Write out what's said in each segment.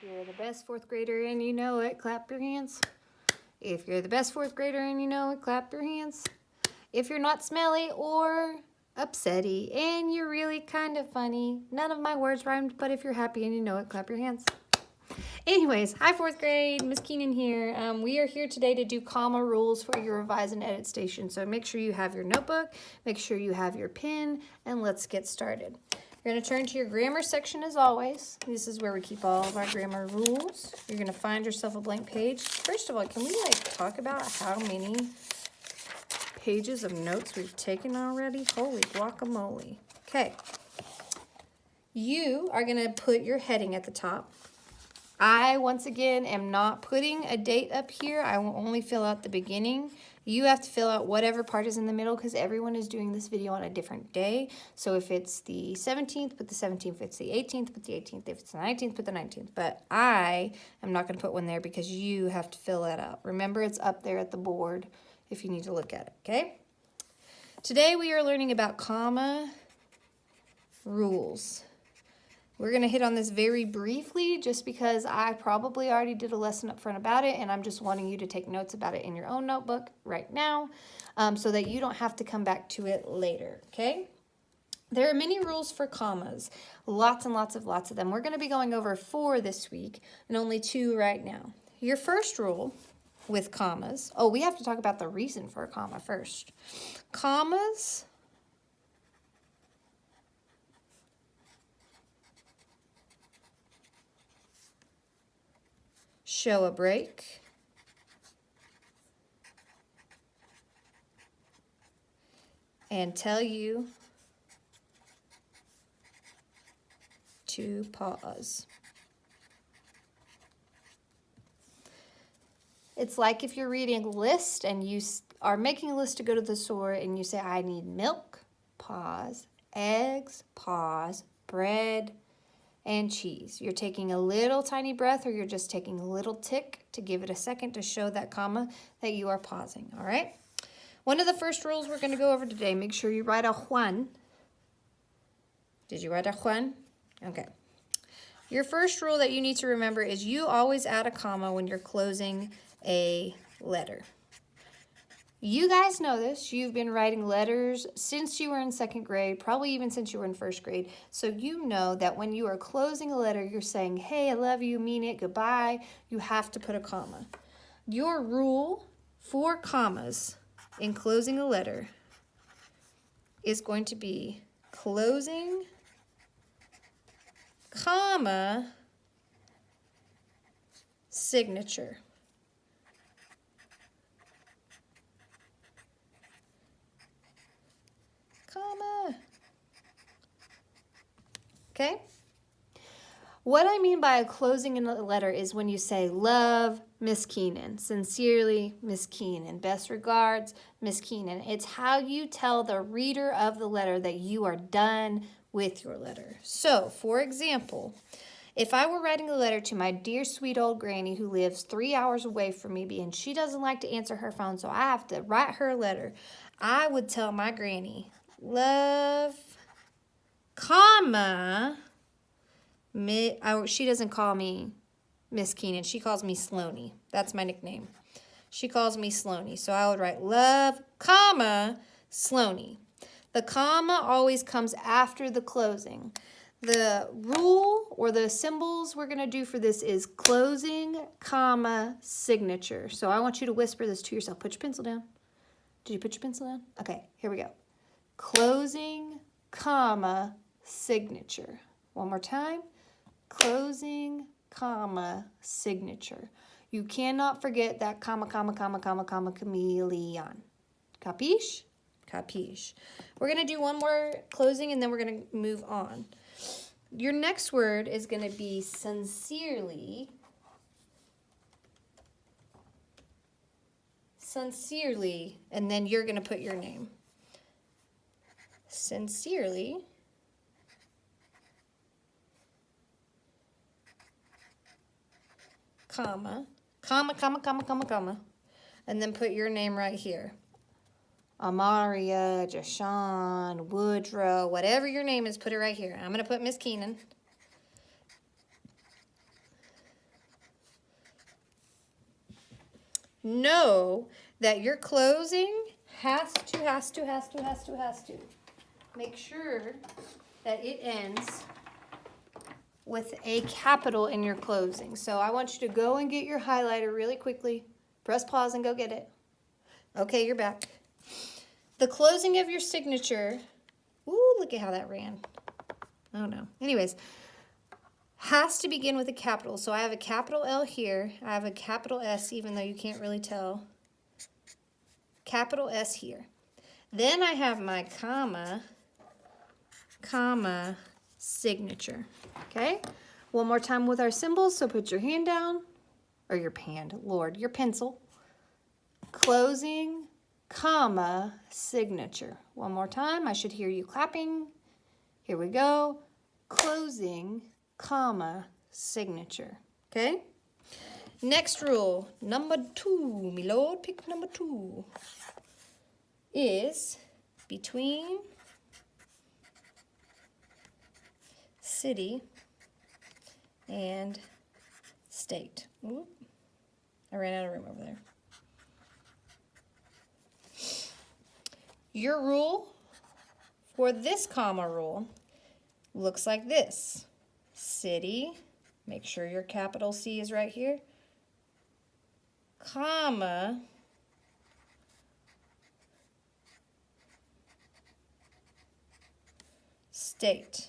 If you're the best fourth grader and you know it, clap your hands. If you're the best fourth grader and you know it, clap your hands. If you're not smelly or upsetty and you're really kind of funny, none of my words rhymed, but if you're happy and you know it, clap your hands. Anyways, hi fourth grade, Miss Keenan here. We are here today to do comma rules for your revise and edit station. So make sure you have your notebook, make sure you have your pen, and let's get started. You're going to turn to your grammar section as always. This is where we keep all of our grammar rules. You're going to find yourself a blank page. First of all, can we talk about how many pages of notes we've taken already? Holy guacamole. Okay. You are going to put your heading at the top. I, once again, am not putting a date up here. I will only fill out the beginning. You have to fill out whatever part is in the middle because everyone is doing this video on a different day. So if it's the 17th, put the 17th. If it's the 18th, put the 18th. If it's the 19th, put the 19th. But I am not going to put one there because you have to fill that out. Remember, it's up there at the board if you need to look at it, okay? Today we are learning about comma rules. We're going to hit on this very briefly just because I probably already did a lesson up front about it and I'm just wanting you to take notes about it in your own notebook right now so that you don't have to come back to it later, okay? There are many rules for commas, lots and lots of them. We're going to be going over 4 this week and only 2 right now. Your first rule with commas, we have to talk about the reason for a comma first. Commas show a break and tell you to pause. It's like if you're reading a list and you are making a list to go to the store and you say, I need milk, pause, eggs, pause, bread, and cheese. You're taking a little tiny breath or you're just taking a little tick to give it a second to show that comma that you are pausing, all right? One of the first rules we're going to go over today, make sure you write a Juan. Did you write a Juan? Okay. Your first rule that you need to remember is you always add a comma when you're closing a letter. You guys know this. You've been writing letters since you were in 2nd grade, probably even since you were in 1st grade. So you know that when you are closing a letter, you're saying, hey, I love you, mean it, goodbye. You have to put a comma. Your rule for commas in closing a letter is going to be closing, comma, signature. Comma. Okay? What I mean by closing in a letter is when you say, love, Miss Keenan, sincerely, Miss Keenan, best regards, Miss Keenan. It's how you tell the reader of the letter that you are done with your letter. So, for example, if I were writing a letter to my dear sweet old granny who lives 3 hours away from me and she doesn't like to answer her phone, so I have to write her a letter, I would tell my granny, love, comma, she doesn't call me Miss Keenan. She calls me Sloaney. That's my nickname. She calls me Sloaney. So I would write love, comma, Sloaney. The comma always comes after the closing. The rule or the symbols we're going to do for this is closing, comma, signature. So I want you to whisper this to yourself. Put your pencil down. Did you put your pencil down? Okay, here we go. Closing, comma, signature. One more time. Closing, comma, signature. You cannot forget that comma, chameleon. Capiche? Capiche. We're going to do one more closing and then we're going to move on. Your next word is going to be sincerely. Sincerely, and then you're going to put your name. Sincerely, comma, and then put your name right here. Amaria, Jashawn, Woodrow, whatever your name is, put it right here. I'm going to put Miss Keenan. know that your closing has to. Make sure that it ends with a capital in your closing. So I want you to go and get your highlighter really quickly. Press pause and go get it. Okay, you're back. The closing of your signature, ooh, look at how that ran. Oh no. Anyways, has to begin with a capital. So I have a capital L here. I have a capital S, even though you can't really tell. Capital S here. Then I have my comma, signature. Okay? One more time with our symbols. So put your hand down, or your your pencil. Closing, comma, signature. One more time. I should hear you clapping. Here we go. Closing, comma, signature. Okay? Next rule, number 2, my lord, pick number 2, is between city and state. Ooh, I ran out of room over there. Your rule for this comma rule looks like this. City, make sure your capital C is right here, comma, state.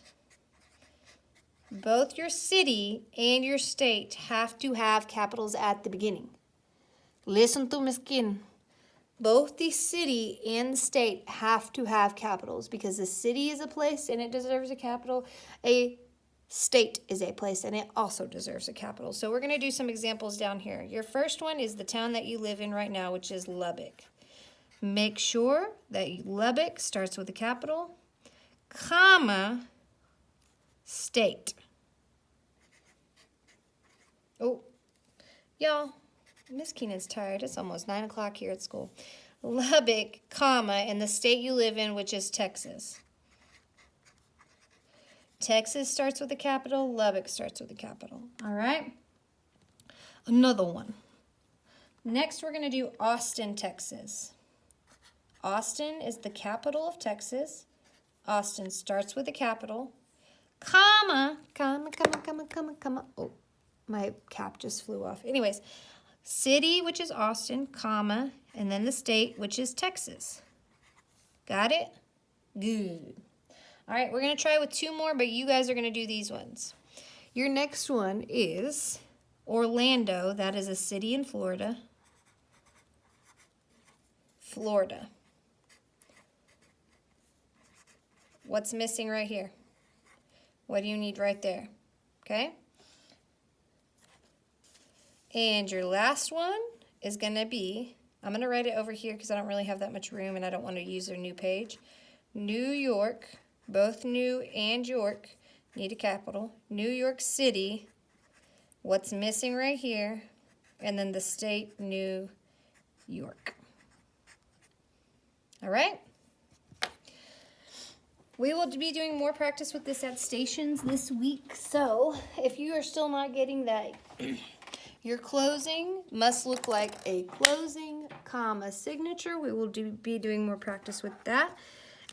Both your city and your state have to have capitals at the beginning. Listen to me, skin. Both the city and the state have to have capitals because the city is a place and it deserves a capital. A state is a place and it also deserves a capital. So we're going to do some examples down here. Your first one is the town that you live in right now, which is Lubbock. Make sure that Lubbock starts with a capital, comma, state. Oh, y'all, Miss Keenan's tired. It's almost 9 o'clock here at school. Lubbock, comma, and the state you live in, which is Texas. Texas starts with a capital. Lubbock starts with a capital. All right? Another one. Next, we're going to do Austin, Texas. Austin is the capital of Texas. Austin starts with a capital. Comma. Oh, my cap just flew off. Anyways, city, which is Austin, comma, and then the state, which is Texas. Got it? Good. All right, we're going to try with 2 more, but you guys are going to do these ones. Your next one is Orlando. That is a city in Florida. Florida. What's missing right here? What do you need right there? Okay? And your last one is going to be, I'm going to write it over here because I don't really have that much room and I don't want to use their new page. New York, both New and York need a capital. New York City, what's missing right here, and then the state, New York. All right? We will be doing more practice with this at stations this week, so if you are still not getting that, your closing must look like a closing, comma, signature. We will be doing more practice with that.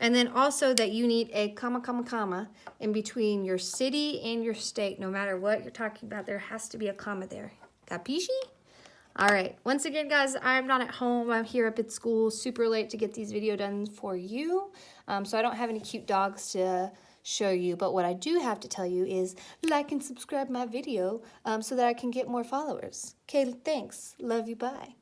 And then also that you need a comma in between your city and your state. No matter what you're talking about, there has to be a comma there. Capisci? All right. Once again, guys, I'm not at home. I'm here up at school, super late to get these videos done for you. So I don't have any cute dogs to show you. But what I do have to tell you is like and subscribe my video so that I can get more followers. Okay, thanks. Love you. Bye.